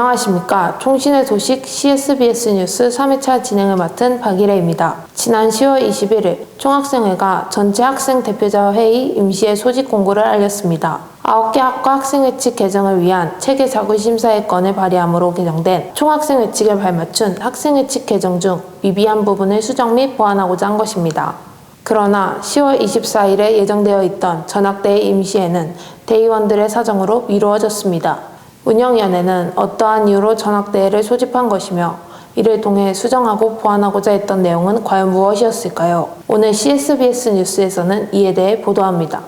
안녕하십니까. 총신의 소식 CSBS 뉴스 3회차 진행을 맡은 박일혜입니다. 지난 10월 21일 총학생회가 전체 학생 대표자 회의 임시회 소집 공고를 알렸습니다. 9개 학과 학생회칙 개정을 위한 체계 자구심사의 건을 발의함으로 개정된 총학생회칙을 발맞춘 학생회칙 개정 중 미비한 부분을 수정 및 보완하고자 한 것입니다. 그러나 10월 24일에 예정되어 있던 전학대회 임시회는 대의원들의 사정으로 미루어졌습니다. 운영위원회는 어떠한 이유로 전학대회를 소집한 것이며 이를 통해 수정하고 보완하고자 했던 내용은 과연 무엇이었을까요? 오늘 CSBS 뉴스에서는 이에 대해 보도합니다.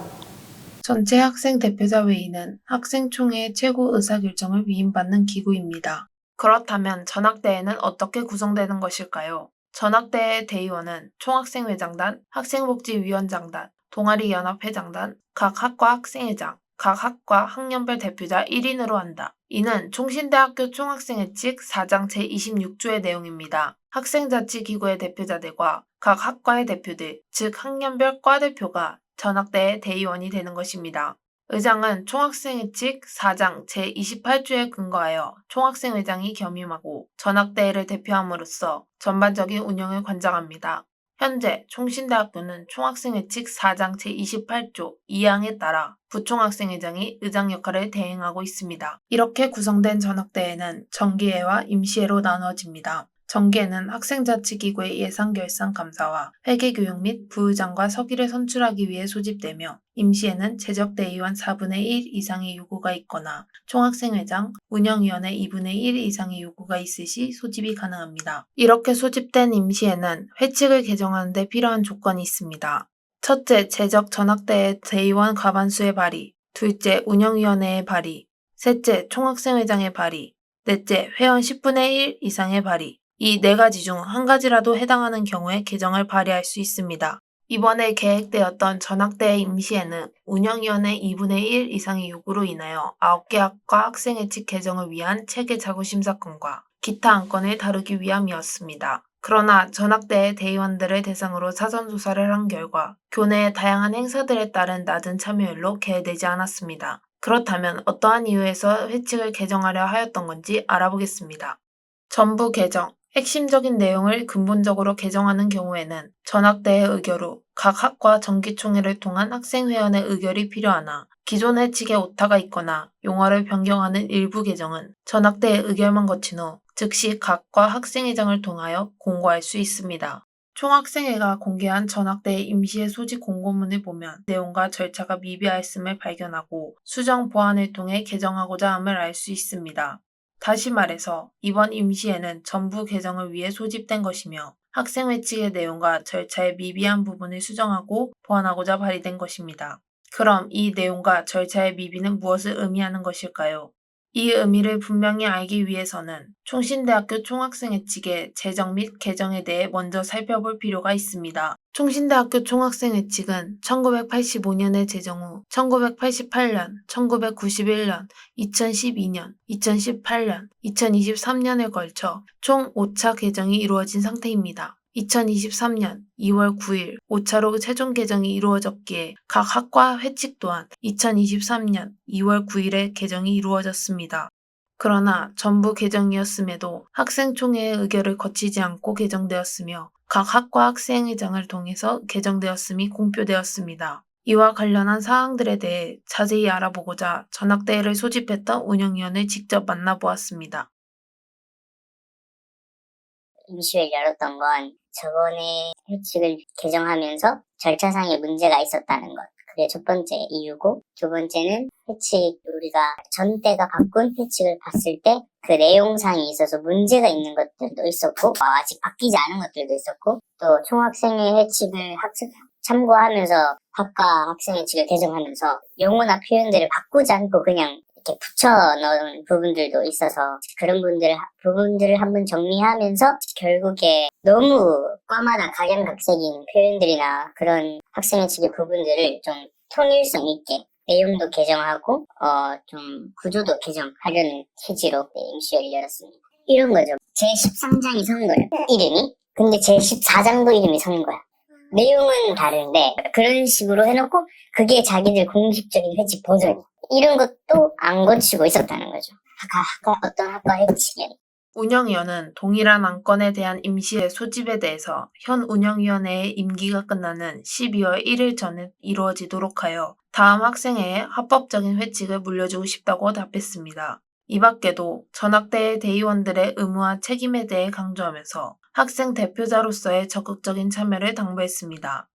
전체 학생 대표자 회의는 학생총회의 최고 의사결정을 위임받는 기구입니다. 그렇다면 전학대회는 어떻게 구성되는 것일까요? 전학대회 대의원은 총학생회장단, 학생복지위원장단, 동아리연합회장단, 각 학과 학생회장, 각 학과 학년별 대표자 1인으로 한다. 이는 총신대학교 총학생회칙 4장 제26조의 내용입니다. 학생자치기구의 대표자들과 각 학과의 대표들, 즉 학년별 과대표가 전학대회 대의원이 되는 것입니다. 의장은 총학생회칙 4장 제28조에 근거하여 총학생회장이 겸임하고 전학대회를 대표함으로써 전반적인 운영을 관장합니다. 현재 총신대학교는 총학생회칙 4장 제28조 2항에 따라 부총학생회장이 의장 역할을 대행하고 있습니다. 이렇게 구성된 전학대회는 정기회와 임시회로 나누어집니다. 정기회는 학생자치기구의 예산결산 감사와 회계교육 및 부의장과 서기를 선출하기 위해 소집되며 임시회는 재적대의원 4분의 1 이상의 요구가 있거나 총학생회장, 운영위원회 2분의 1 이상의 요구가 있을 시 소집이 가능합니다. 이렇게 소집된 임시회는 회칙을 개정하는 데 필요한 조건이 있습니다. 첫째, 재적 전학대회 대의원 과반수의 발의, 둘째, 운영위원회의 발의, 셋째, 총학생회장의 발의, 넷째, 회원 10분의 1 이상의 발의. 이 네 가지 중 한 가지라도 해당하는 경우에 개정을 발의할 수 있습니다. 이번에 계획되었던 전학대회 임시회는 운영위원회 2분의 1 이상의 요구로 인하여 9개 학과 학생회칙 개정을 위한 체계 자구심사건과 기타 안건을 다루기 위함이었습니다. 그러나 전학대회 대의원들을 대상으로 사전조사를 한 결과 교내의 다양한 행사들에 따른 낮은 참여율로 개회되지 않았습니다. 그렇다면 어떠한 이유에서 회칙을 개정하려 하였던 건지 알아보겠습니다. 전부 개정. 핵심적인 내용을 근본적으로 개정하는 경우에는 전학대회 의결 후 각 학과 정기총회를 통한 학생회원의 의결이 필요하나 기존 회칙에 오타가 있거나 용어를 변경하는 일부 개정은 전학대회 의결만 거친 후 즉시 각과 학생회장을 통하여 공고할 수 있습니다. 총학생회가 공개한 전학대회 임시회 소집 공고문을 보면 내용과 절차가 미비하였음을 발견하고 수정 보완을 통해 개정하고자 함을 알 수 있습니다. 다시 말해서 이번 임시회는 전부 개정을 위해 소집된 것이며 학생회칙의 내용과 절차의 미비한 부분을 수정하고 보완하고자 발의된 것입니다. 그럼 이 내용과 절차의 미비는 무엇을 의미하는 것일까요? 이 의미를 분명히 알기 위해서는 총신대학교 총학생회칙의 제정 및 개정에 대해 먼저 살펴볼 필요가 있습니다. 총신대학교 총학생회칙은 1985년에 제정 후 1988년, 1991년, 2012년, 2018년, 2023년을 걸쳐 총 5차 개정이 이루어진 상태입니다. 2023년 2월 9일 5차로 최종 개정이 이루어졌기에 각 학과 회칙 또한 2023년 2월 9일에 개정이 이루어졌습니다. 그러나 전부 개정이었음에도 학생총회의 의결을 거치지 않고 개정되었으며 각 학과 학생회장을 통해서 개정되었음이 공표되었습니다. 이와 관련한 사항들에 대해 자세히 알아보고자 전학대회를 소집했던 운영위원을 직접 만나보았습니다. 임시회를 열었던 건 저번에 회칙을 개정하면서 절차상의 문제가 있었다는 것. 그게 첫 번째 이유고, 두 번째는 회칙, 우리가 전 때가 바꾼 회칙을 봤을 때 그 내용상에 있어서 문제가 있는 것들도 있었고, 아직 바뀌지 않은 것들도 있었고, 또 총학생회 회칙을 참고하면서 학과 학생회칙을 개정하면서 용어나 표현들을 바꾸지 않고 그냥 이렇게 붙여넣은 부분들도 있어서 그런 부분들을 한번 정리하면서 결국에 너무 과마다 각양각색인 표현들이나 그런 학생회칙의 부분들을 좀 통일성 있게 내용도 개정하고 좀 구조도 개정하려는 취지로 임시회를 열었습니다. 이런 거죠. 제13장이 선 거예요. 이름이. 근데 제14장도 이름이 선 거야. 내용은 다른데 그런 식으로 해놓고 그게 자기들 공식적인 회칙 버전이야. 이런 것도 안 거치고 있었다는 거죠. 어떤 학과 회칙에 운영위원은 동일한 안건에 대한 임시의 소집에 대해서 현 운영위원회의 임기가 끝나는 12월 1일 전에 이루어지도록 하여 다음 학생회에 합법적인 회칙을 물려주고 싶다고 답했습니다. 이 밖에도 전학대의 대의원들의 의무와 책임에 대해 강조하면서 학생 대표자로서의 적극적인 참여를 당부했습니다.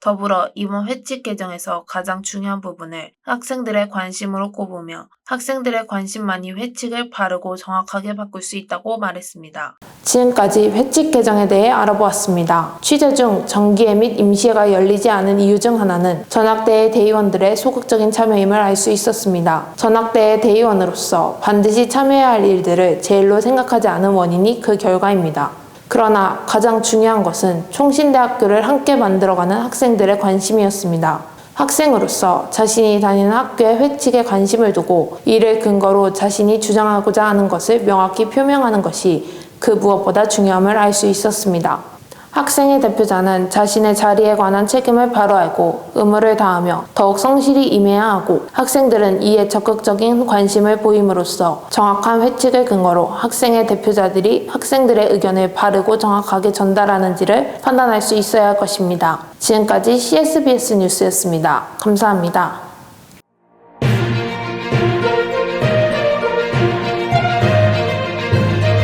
더불어 이번 회칙 개정에서 가장 중요한 부분을 학생들의 관심으로 꼽으며 학생들의 관심만이 회칙을 바르고 정확하게 바꿀 수 있다고 말했습니다. 지금까지 회칙 개정에 대해 알아보았습니다. 취재 중 정기회 및 임시회가 열리지 않은 이유 중 하나는 전학대의 대의원들의 소극적인 참여임을 알 수 있었습니다. 전학대의 대의원으로서 반드시 참여해야 할 일들을 제일로 생각하지 않은 원인이 그 결과입니다. 그러나 가장 중요한 것은 총신대학교를 함께 만들어가는 학생들의 관심이었습니다. 학생으로서 자신이 다니는 학교의 회칙에 관심을 두고 이를 근거로 자신이 주장하고자 하는 것을 명확히 표명하는 것이 그 무엇보다 중요함을 알 수 있었습니다. 학생의 대표자는 자신의 자리에 관한 책임을 바로 알고 의무를 다하며 더욱 성실히 임해야 하고 학생들은 이에 적극적인 관심을 보임으로써 정확한 회칙을 근거로 학생의 대표자들이 학생들의 의견을 바르고 정확하게 전달하는지를 판단할 수 있어야 할 것입니다. 지금까지 CSBS 뉴스였습니다. 감사합니다.